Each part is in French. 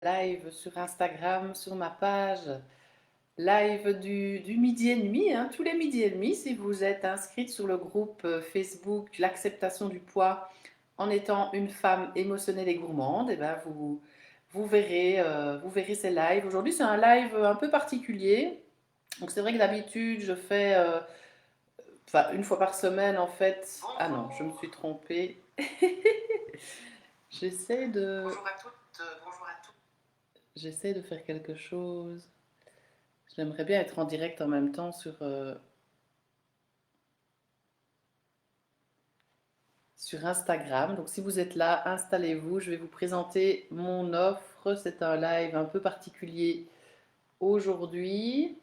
Live sur Instagram, sur ma page, live du midi et demi, hein, tous les midis et demi. Si vous êtes inscrite sur le groupe Facebook L'acceptation du poids en étant une femme émotionnelle et gourmande, et ben vous verrez ces lives. Aujourd'hui, c'est un live un peu particulier. Donc, c'est vrai que d'habitude, je fais enfin, une fois par semaine en fait. Ah non, je me suis trompée. J'essaie de. Bonjour à toutes, bonjour à tous. J'essaie de faire quelque chose. J'aimerais bien être en direct en même temps sur Instagram. Donc si vous êtes là, installez-vous. Je vais vous présenter mon offre. C'est un live un peu particulier aujourd'hui.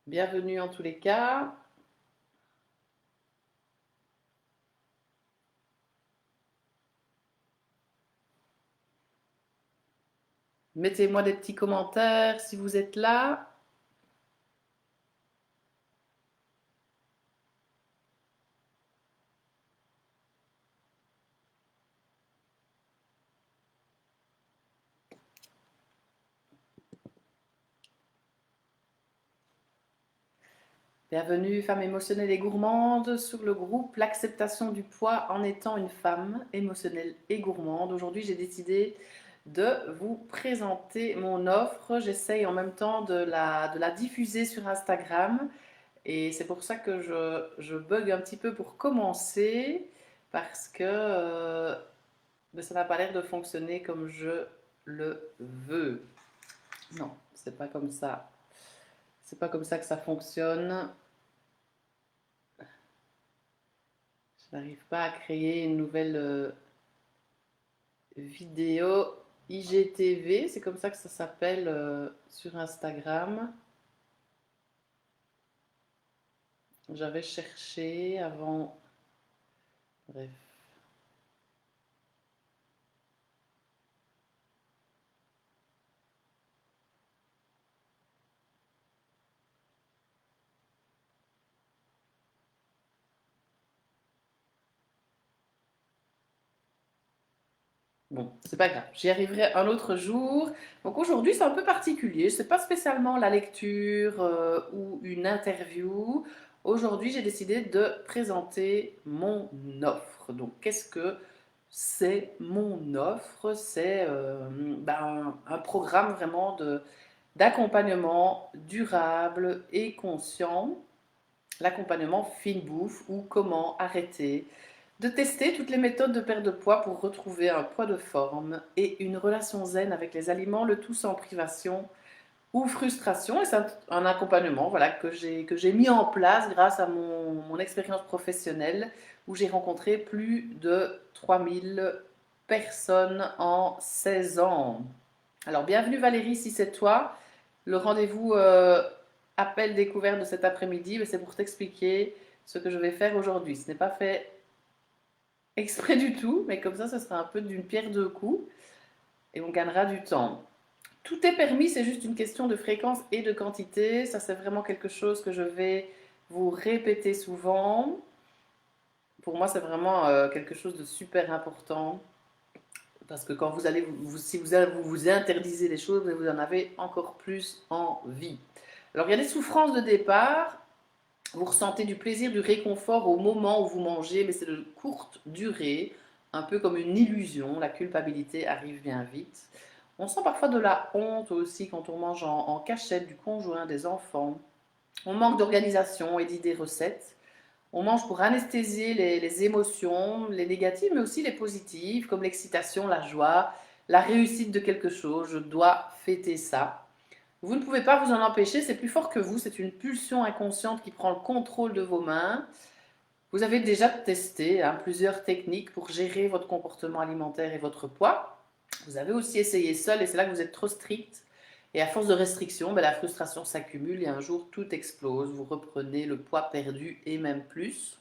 Bienvenue en tous les cas. Mettez-moi des petits commentaires si vous êtes là. Bienvenue, femme émotionnelle et gourmande, sur le groupe L'acceptation du poids en étant une femme émotionnelle et gourmande. Aujourd'hui, j'ai décidé de vous présenter mon offre. J'essaye en même temps de la diffuser sur Instagram. Et c'est pour ça que je bug un petit peu pour commencer, parce que ben, ça n'a pas l'air de fonctionner comme je le veux. Non, c'est pas comme ça. C'est pas comme ça que ça fonctionne. Je n'arrive pas à créer une nouvelle vidéo IGTV, c'est comme ça que ça s'appelle sur Instagram. J'avais cherché avant. Bref. Bon, c'est pas grave, j'y arriverai un autre jour. Donc aujourd'hui, c'est un peu particulier. C'est pas spécialement la lecture ou une interview. Aujourd'hui, j'ai décidé de présenter mon offre. Donc, qu'est-ce que c'est mon offre? C'est ben, un programme vraiment d'accompagnement durable et conscient, l'accompagnement fine bouffe ou comment arrêter de tester toutes les méthodes de perte de poids pour retrouver un poids de forme et une relation zen avec les aliments, le tout sans privation ou frustration. Et c'est un accompagnement voilà, que j'ai mis en place grâce à mon expérience professionnelle où j'ai rencontré plus de 3000 personnes en 16 ans. Alors bienvenue Valérie, si c'est toi. Le rendez-vous appel découverte de cet après-midi, c'est pour t'expliquer ce que je vais faire aujourd'hui. Ce n'est pas fait exprès du tout, mais comme ça, ce sera un peu d'une pierre deux coups et on gagnera du temps. Tout est permis, c'est juste une question de fréquence et de quantité. Ça, c'est vraiment quelque chose que je vais vous répéter souvent. Pour moi, c'est vraiment quelque chose de super important parce que quand vous allez, si vous interdisez les choses, vous en avez encore plus envie. Alors, il y a des souffrances de départ. Vous ressentez du plaisir, du réconfort au moment où vous mangez, mais c'est de courte durée, un peu comme une illusion. La culpabilité arrive bien vite. On sent parfois de la honte aussi quand on mange en cachette du conjoint, des enfants. On manque d'organisation et d'idées recettes. On mange pour anesthésier les émotions, les négatives, mais aussi les positives, comme l'excitation, la joie, la réussite de quelque chose. Je dois fêter ça. Vous ne pouvez pas vous en empêcher, c'est plus fort que vous, c'est une pulsion inconsciente qui prend le contrôle de vos mains. Vous avez déjà testé plusieurs techniques pour gérer votre comportement alimentaire et votre poids. Vous avez aussi essayé seul et c'est là que vous êtes trop strict. Et à force de restrictions, ben, la frustration s'accumule et un jour tout explose. Vous reprenez le poids perdu et même plus.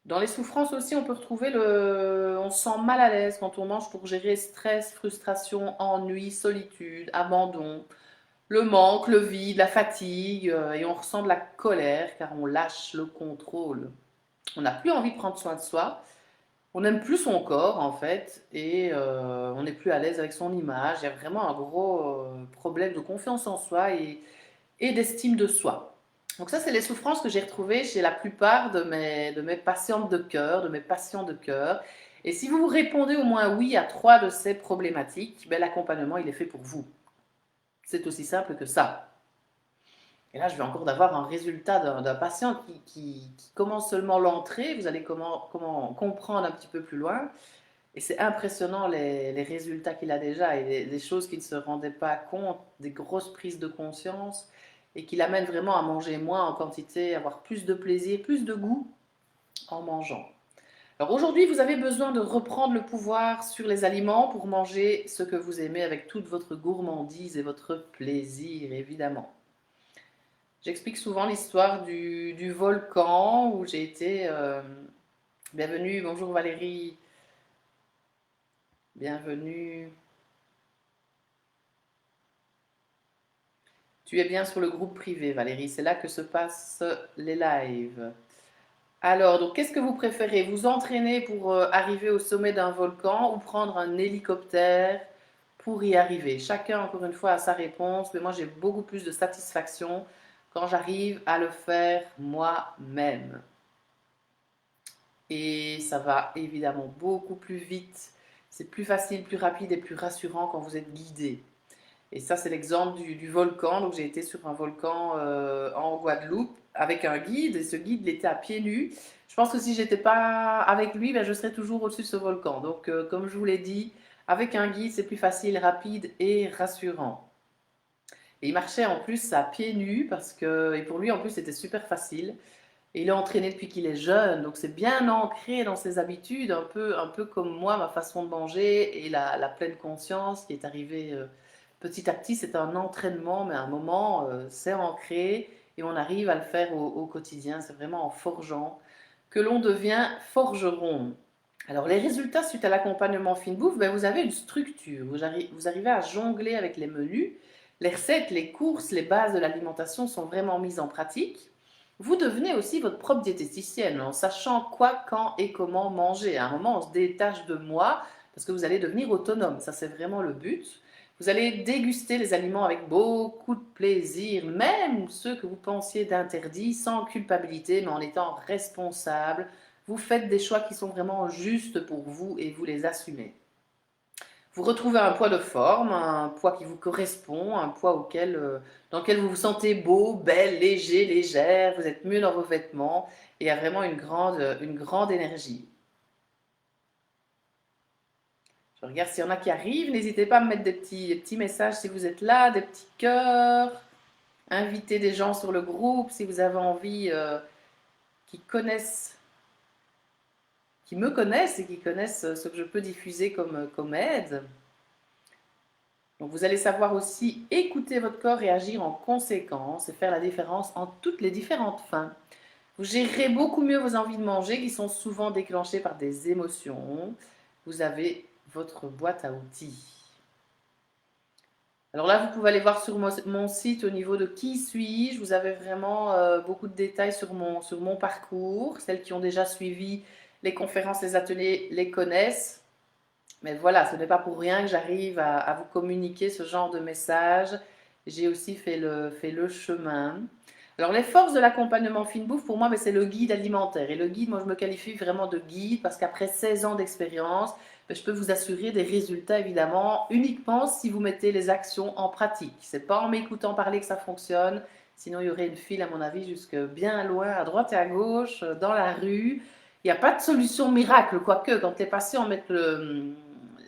Dans les souffrances aussi, on peut retrouver on se sent mal à l'aise quand on mange pour gérer stress, frustration, ennui, solitude, abandon, le manque, le vide, la fatigue, et on ressent de la colère car on lâche le contrôle. On n'a plus envie de prendre soin de soi On n'aime plus son corps en fait et on n'est plus à l'aise avec son image. Il y a vraiment un gros problème de confiance en soi et d'estime de soi. Donc ça, c'est les souffrances que j'ai retrouvées chez la plupart de mes patientes de cœur, de mes patients de cœur. Et si vous répondez au moins oui à 3 de ces problématiques, ben, l'accompagnement, il est fait pour vous. C'est aussi simple que ça. Et là, je vais encore d'avoir un résultat d'un patient qui commence seulement l'entrée. Vous allez comment comprendre un petit peu plus loin. Et c'est impressionnant les résultats qu'il a déjà et des choses qu'il ne se rendait pas compte, des grosses prises de conscience et qui l'amènent vraiment à manger moins en quantité, avoir plus de plaisir, plus de goût en mangeant. Alors aujourd'hui, vous avez besoin de reprendre le pouvoir sur les aliments pour manger ce que vous aimez avec toute votre gourmandise et votre plaisir, évidemment. J'explique souvent l'histoire du volcan où j'ai été... bienvenue, bonjour Valérie, bienvenue. Tu es bien sur le groupe privé, Valérie, c'est là que se passent les lives. Alors, donc, qu'est-ce que vous préférez? Vous entraîner pour arriver au sommet d'un volcan ou prendre un hélicoptère pour y arriver? Chacun, encore une fois, a sa réponse, mais moi, j'ai beaucoup plus de satisfaction quand j'arrive à le faire moi-même. Et ça va évidemment beaucoup plus vite. C'est plus facile, plus rapide et plus rassurant quand vous êtes guidé. Et ça, c'est l'exemple du volcan. Donc, j'ai été sur un volcan en Guadeloupe avec un guide. Et ce guide, il était à pieds nus. Je pense que si j'étais pas avec lui, ben, je serais toujours au-dessus de ce volcan. Donc, comme je vous l'ai dit, avec un guide, c'est plus facile, rapide et rassurant. Et il marchait en plus à pieds nus parce que, et pour lui, en plus, c'était super facile. Et il est entraîné depuis qu'il est jeune, donc c'est bien ancré dans ses habitudes, un peu comme moi, ma façon de manger et la pleine conscience qui est arrivée petit à petit. C'est un entraînement, mais à un moment, c'est ancré et on arrive à le faire au quotidien. C'est vraiment en forgeant que l'on devient forgeron. Alors les résultats suite à l'accompagnement FinBouffe, ben, vous avez une structure, vous arrivez à jongler avec les menus, les recettes, les courses, les bases de l'alimentation sont vraiment mises en pratique. Vous devenez aussi votre propre diététicienne en sachant quoi, quand et comment manger. À un moment, on se détache de moi parce que vous allez devenir autonome. Ça, c'est vraiment le but. Vous allez déguster les aliments avec beaucoup de plaisir, même ceux que vous pensiez d'interdits, sans culpabilité, mais en étant responsable. Vous faites des choix qui sont vraiment justes pour vous et vous les assumez. Vous retrouvez un poids de forme, un poids qui vous correspond, un poids dans lequel vous vous sentez beau, belle, léger, légère, vous êtes mieux dans vos vêtements et il y a vraiment une grande énergie. Je regarde s'il y en a qui arrivent, n'hésitez pas à me mettre des petits messages si vous êtes là, des petits cœurs, invitez des gens sur le groupe si vous avez envie, qui connaissent, qui me connaissent et qui connaissent ce que je peux diffuser comme aide. Donc vous allez savoir aussi écouter votre corps et agir en conséquence et faire la différence entre toutes les différentes faims. Vous gérerez beaucoup mieux vos envies de manger qui sont souvent déclenchées par des émotions. Vous avez votre boîte à outils. Alors là, vous pouvez aller voir sur mon site au niveau de qui suis-je. Vous avez vraiment beaucoup de détails sur mon parcours. Celles qui ont déjà suivi les conférences, les ateliers les connaissent. Mais voilà, ce n'est pas pour rien que j'arrive à vous communiquer ce genre de message. J'ai aussi fait le chemin. Alors, les forces de l'accompagnement FinBouffe, pour moi, c'est le guide alimentaire. Et le guide, moi, je me qualifie vraiment de guide parce qu'après 16 ans d'expérience, je peux vous assurer des résultats, évidemment, uniquement si vous mettez les actions en pratique. Ce n'est pas en m'écoutant parler que ça fonctionne. Sinon, il y aurait une file, à mon avis, jusque bien loin, à droite et à gauche, dans la rue. Il n'y a pas de solution miracle, quoique, quand les patients mettent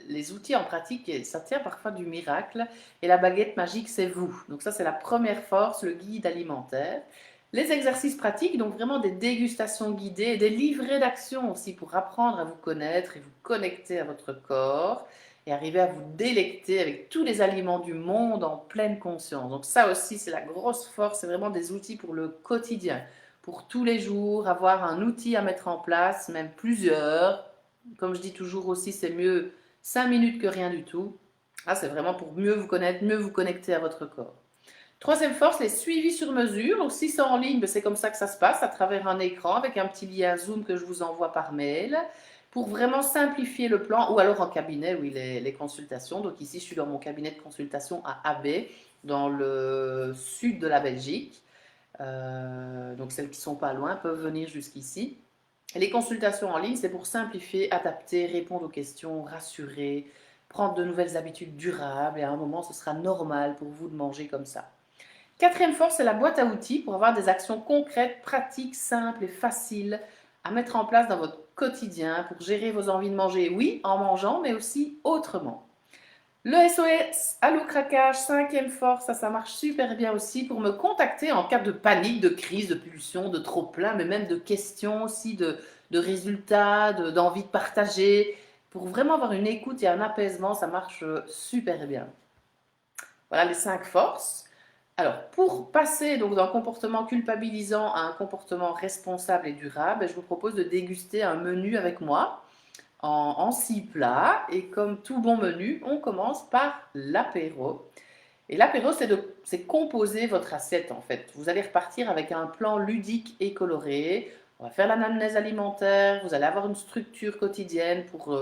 les outils en pratique, ça tient parfois du miracle. Et la baguette magique, c'est vous. Donc ça, c'est la première force, le guide alimentaire. Les exercices pratiques, donc vraiment des dégustations guidées et des livrets d'action aussi pour apprendre à vous connaître et vous connecter à votre corps et arriver à vous délecter avec tous les aliments du monde en pleine conscience. Donc ça aussi, c'est la grosse force, c'est vraiment des outils pour le quotidien, pour tous les jours, avoir un outil à mettre en place, même plusieurs. Comme je dis toujours aussi, c'est mieux 5 minutes que rien du tout. Ah, c'est vraiment pour mieux vous connaître, mieux vous connecter à votre corps. Troisième force, les suivis sur mesure. Donc, si c'est en ligne, c'est comme ça que ça se passe, à travers un écran avec un petit lien Zoom que je vous envoie par mail. pour vraiment simplifier le plan, ou alors en cabinet, oui, les consultations. Donc ici, je suis dans mon cabinet de consultation à Abbé, dans le sud de la Belgique. Donc celles qui sont pas loin peuvent venir jusqu'ici. Et les consultations en ligne, c'est pour simplifier, adapter, répondre aux questions, rassurer, prendre de nouvelles habitudes durables. Et à un moment, ce sera normal pour vous de manger comme ça. Quatrième force, c'est la boîte à outils pour avoir des actions concrètes, pratiques, simples et faciles à mettre en place dans votre quotidien pour gérer vos envies de manger, oui, en mangeant, mais aussi autrement. Le SOS, allô craquage, cinquième force, ça marche super bien aussi pour me contacter en cas de panique, de crise, de pulsion, de trop plein, mais même de questions aussi, de résultats, d'envie de partager. Pour vraiment avoir une écoute et un apaisement, ça marche super bien. Voilà les 5 forces. Alors, pour passer donc d'un comportement culpabilisant à un comportement responsable et durable, je vous propose de déguster un menu avec moi en 6 plats. Et comme tout bon menu, on commence par l'apéro. Et l'apéro, c'est composer votre assiette en fait. Vous allez repartir avec un plan ludique et coloré. On va faire l'anamnèse alimentaire. Vous allez avoir une structure quotidienne pour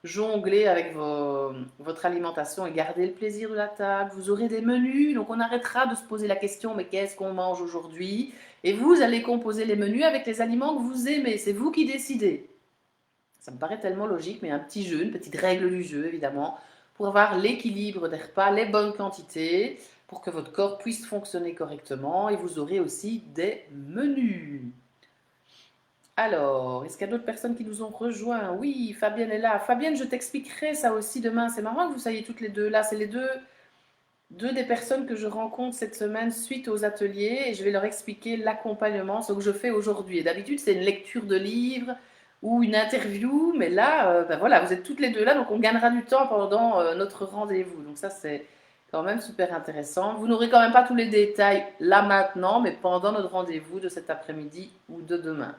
jongler avec votre alimentation et garder le plaisir de la table. Vous aurez des menus, donc on arrêtera de se poser la question mais qu'est-ce qu'on mange aujourd'hui? Et vous allez composer les menus avec les aliments que vous aimez. C'est vous qui décidez. Ça me paraît tellement logique, mais un petit jeu, une petite règle du jeu évidemment, pour avoir l'équilibre des repas, les bonnes quantités, pour que votre corps puisse fonctionner correctement. Et vous aurez aussi des menus. Alors, est-ce qu'il y a d'autres personnes qui nous ont rejoints? Oui, Fabienne est là. Fabienne, je t'expliquerai ça aussi demain. C'est marrant que vous soyez toutes les deux là. C'est les deux des personnes que je rencontre cette semaine suite aux ateliers et je vais leur expliquer l'accompagnement, ce que je fais aujourd'hui. Et d'habitude, c'est une lecture de livre ou une interview, mais là, ben voilà, vous êtes toutes les deux là, donc on gagnera du temps pendant notre rendez-vous. Donc ça, c'est quand même super intéressant. Vous n'aurez quand même pas tous les détails là maintenant, mais pendant notre rendez-vous de cet après-midi ou de demain.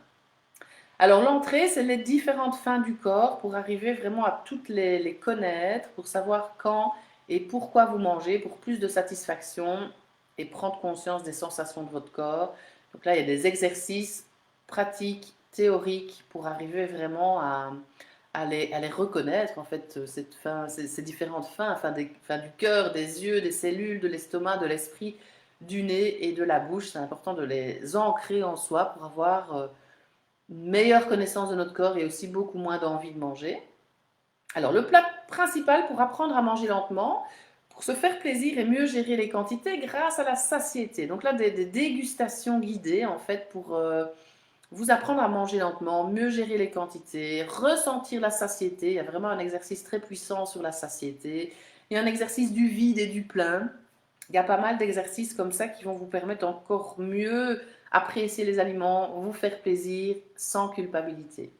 Alors l'entrée, c'est les différentes fins du corps pour arriver vraiment à toutes les connaître, pour savoir quand et pourquoi vous mangez, pour plus de satisfaction et prendre conscience des sensations de votre corps. Donc là, il y a des exercices pratiques, théoriques, pour arriver vraiment à les reconnaître, en fait, ces différentes fins, fins du cœur, des yeux, des cellules, de l'estomac, de l'esprit, du nez et de la bouche. C'est important de les ancrer en soi pour avoir une meilleure connaissance de notre corps et aussi beaucoup moins d'envie de manger. Alors, le plat principal pour apprendre à manger lentement, pour se faire plaisir et mieux gérer les quantités grâce à la satiété. Donc là, des dégustations guidées, en fait, pour vous apprendre à manger lentement, mieux gérer les quantités, ressentir la satiété. Il y a vraiment un exercice très puissant sur la satiété. Il y a un exercice du vide et du plein. Il y a pas mal d'exercices comme ça qui vont vous permettre encore mieux apprécier les aliments, vous faire plaisir sans culpabilité.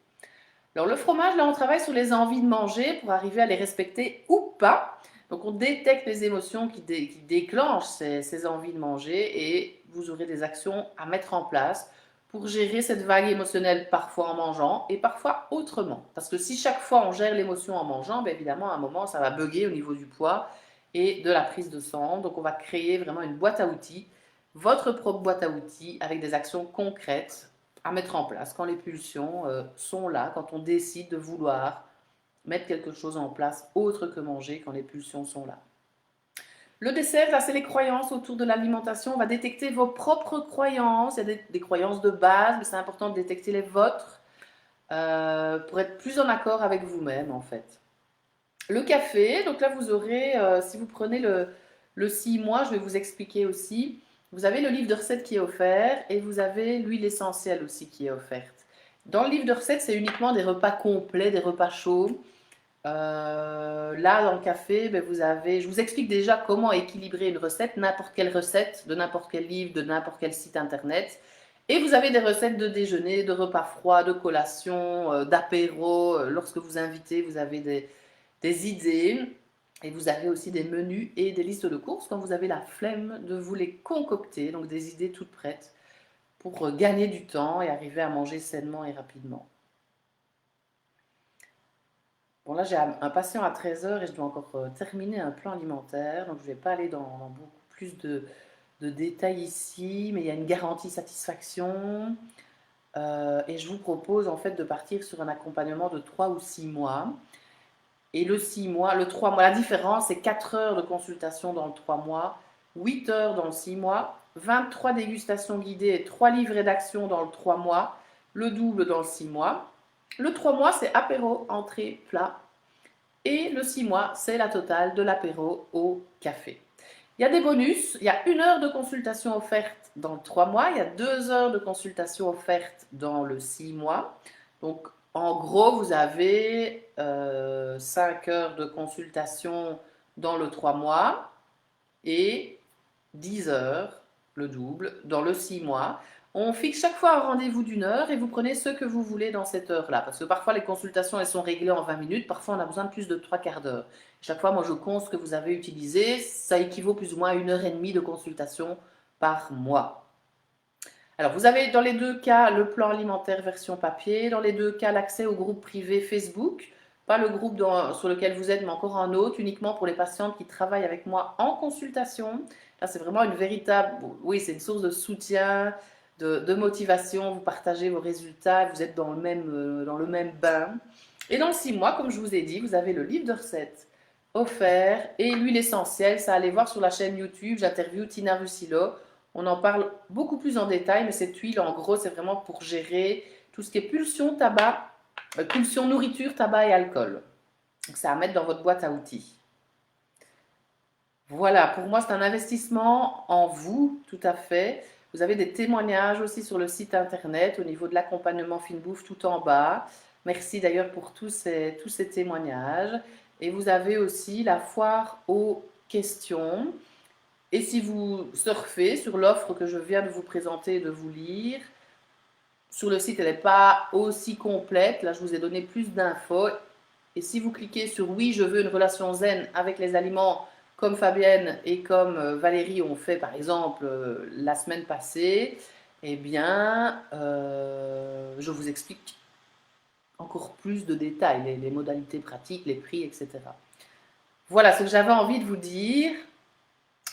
Alors le fromage, là on travaille sur les envies de manger pour arriver à les respecter ou pas. Donc on détecte les émotions qui déclenchent ces envies de manger et vous aurez des actions à mettre en place pour gérer cette vague émotionnelle parfois en mangeant et parfois autrement. Parce que si chaque fois on gère l'émotion en mangeant, bien évidemment à un moment ça va bugger au niveau du poids et de la prise de sang. Donc on va créer vraiment une boîte à outils, votre propre boîte à outils avec des actions concrètes à mettre en place quand les pulsions sont là, quand on décide de vouloir mettre quelque chose en place autre que manger quand les pulsions sont là. Le dessert, là, c'est les croyances autour de l'alimentation. On va détecter vos propres croyances. Il y a des croyances de base, mais c'est important de détecter les vôtres pour être plus en accord avec vous-même, en fait. Le café, donc là, vous aurez, si vous prenez le 6 mois, je vais vous expliquer aussi. Vous avez le livre de recettes qui est offert et vous avez l'huile essentielle aussi qui est offerte. Dans le livre de recettes, c'est uniquement des repas complets, des repas chauds. Là, dans le café, ben, je vous explique déjà comment équilibrer une recette, n'importe quelle recette, de n'importe quel livre, de n'importe quel site internet. Et vous avez des recettes de déjeuner, de repas froids, de collation, d'apéro. Lorsque vous invitez, vous avez des idées. Et vous avez aussi des menus et des listes de courses quand vous avez la flemme de vous les concocter. Donc des idées toutes prêtes pour gagner du temps et arriver à manger sainement et rapidement. Bon, là, j'ai un patient à 13h et je dois encore terminer un plan alimentaire. Donc, je ne vais pas aller dans beaucoup plus de détails ici. Mais il y a une garantie satisfaction. Et je vous propose en fait de partir sur un accompagnement de 3 ou 6 mois. Et le 6 mois, le 3 mois, la différence, c'est 4 heures de consultation dans le 3 mois, 8 heures dans le 6 mois, 23 dégustations guidées et 3 livrets d'action dans le 3 mois, le double dans le 6 mois. Le 3 mois, c'est apéro, entrée, plat. Et le 6 mois, c'est la totale de l'apéro au café. Il y a des bonus, il y a 1 heure de consultation offerte dans le 3 mois, il y a 2 heures de consultation offerte dans le 6 mois. Donc, en gros, vous avez 5 heures de consultation dans le 3 mois et 10 heures, le double, dans le 6 mois. On fixe chaque fois un rendez-vous d'1 heure et vous prenez ce que vous voulez dans cette heure-là. Parce que parfois, les consultations, elles sont réglées en 20 minutes. Parfois, on a besoin de plus de 3/4 d'heure. Chaque fois, moi, je compte ce que vous avez utilisé. Ça équivaut plus ou moins à 1 heure et demie de consultation par mois. Alors, vous avez dans les deux cas le plan alimentaire version papier. Dans les deux cas, l'accès au groupe privé Facebook. Pas le groupe sur lequel vous êtes, mais encore un autre, uniquement pour les patientes qui travaillent avec moi en consultation. Là, c'est vraiment une véritable, oui, c'est une source de soutien, de motivation. Vous partagez vos résultats, vous êtes dans le même bain. Et dans le 6 mois, comme je vous ai dit, vous avez le livre de recettes offert et l'huile essentielle. Ça, allez voir sur la chaîne YouTube, j'interviewe Tina Russillo. On en parle beaucoup plus en détail, mais cette huile, en gros, c'est vraiment pour gérer tout ce qui est pulsion, tabac, pulsion, nourriture, tabac et alcool. Donc, c'est à mettre dans votre boîte à outils. Voilà, pour moi, c'est un investissement en vous, tout à fait. Vous avez des témoignages aussi sur le site internet au niveau de l'accompagnement Fine Bouffe tout en bas. Merci d'ailleurs pour tous ces témoignages. Et vous avez aussi la foire aux questions. Et si vous surfez sur l'offre que je viens de vous présenter et de vous lire, sur le site, elle n'est pas aussi complète. Là, je vous ai donné plus d'infos. Et si vous cliquez sur oui, je veux une relation zen avec les aliments, comme Fabienne et comme Valérie ont fait par exemple la semaine passée, eh bien, je vous explique encore plus de détails, les modalités pratiques, les prix, etc. Voilà ce que j'avais envie de vous dire.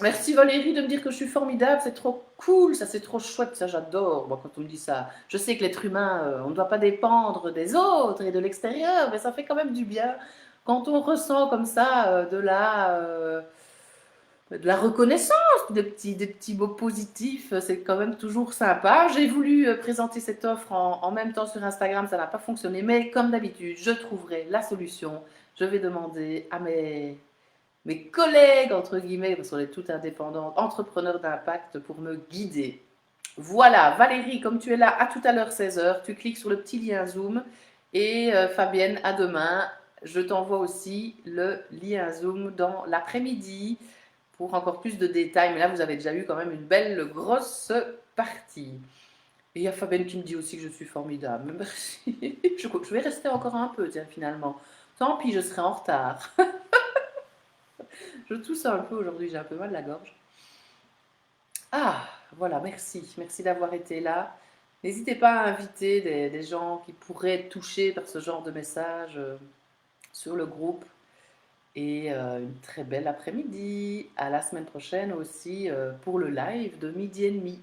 Merci Valérie de me dire que je suis formidable, c'est trop cool, ça c'est trop chouette, ça j'adore moi, quand on me dit ça. Je sais que l'être humain, on ne doit pas dépendre des autres et de l'extérieur, mais ça fait quand même du bien. Quand on ressent comme ça de la reconnaissance, des petits mots positifs, c'est quand même toujours sympa. J'ai voulu présenter cette offre en même temps sur Instagram, ça n'a pas fonctionné, mais comme d'habitude, je trouverai la solution. Je vais demander à mes collègues, entre guillemets, parce qu'on est toutes indépendantes, entrepreneurs d'impact, pour me guider. Voilà, Valérie, comme tu es là, à tout à l'heure 16 h, tu cliques sur le petit lien Zoom. Et Fabienne, à demain. Je t'envoie aussi le lien Zoom dans l'après-midi pour encore plus de détails. Mais là, vous avez déjà eu quand même une belle grosse partie. Et il y a Fabienne qui me dit aussi que je suis formidable. Merci. Je vais rester encore un peu, tiens, finalement. Tant pis, je serai en retard. Je tousse un peu aujourd'hui, j'ai un peu mal à la gorge. Ah, voilà, merci. Merci d'avoir été là. N'hésitez pas à inviter des gens qui pourraient être touchés par ce genre de message sur le groupe. Et une très belle après-midi. À la semaine prochaine aussi pour le live de 12h30.